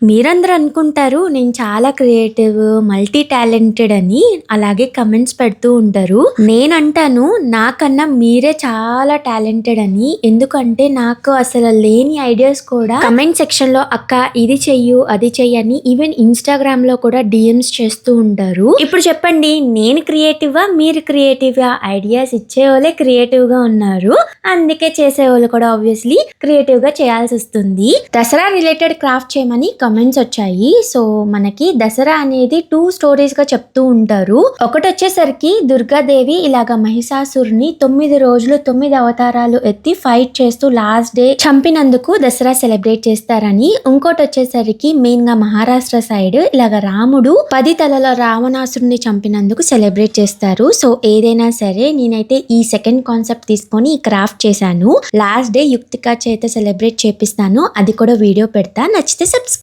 మీరందరూ అనుకుంటారు నేను చాలా క్రియేటివ్, మల్టీ టాలెంటెడ్ అని. అలాగే కమెంట్స్ పెడుతూ ఉంటారు. నేనంటాను నాకన్నా మీరే చాలా టాలెంటెడ్ అని. ఎందుకంటే నాకు అసలు లేని ఐడియాస్ కూడా కమెంట్ సెక్షన్ లో అక్క ఇది చెయ్యు, అది చెయ్యి అని ఈవెన్ ఇన్స్టాగ్రామ్ లో కూడా డిఎమ్స్ చేస్తూ ఉంటారు. ఇప్పుడు చెప్పండి, నేను క్రియేటివా, మీరు క్రియేటివా? ఐడియాస్ ఇచ్చేవాళ్ళే క్రియేటివ్ గా ఉన్నారు, అందుకే చేసేవాళ్ళు కూడా ఆబ్వియస్లీ క్రియేటివ్ గా చేయాల్సి వస్తుంది. దసరా రిలేటెడ్ క్రాఫ్ట్ చేయమని కమెంట్స్ వచ్చాయి. సో మనకి దసరా అనేది 2 స్టోరీస్ గా చెప్తూ ఉంటారు. ఒకటి వచ్చేసరికి దుర్గాదేవి ఇలాగా మహిషాసురుని 9 రోజులు 9 అవతారాలు ఎత్తి ఫైట్ చేస్తూ లాస్ట్ డే చంపినందుకు దసరా సెలబ్రేట్ చేస్తారని. ఇంకోటి వచ్చేసరికి మెయిన్ గా మహారాష్ట్ర సైడ్ ఇలాగ రాముడు 10 తలల రావణాసురుని చంపినందుకు సెలబ్రేట్ చేస్తారు. సో ఏదైనా సరే నేనైతే ఈ సెకండ్ కాన్సెప్ట్ తీసుకొని ఈ క్రాఫ్ట్ చేశాను. లాస్ట్ డే యుక్తిక చేత సెలబ్రేట్ చేపిస్తాను, అది కూడా వీడియో పెడతా. నచ్చితే సబ్స్క్రైబ్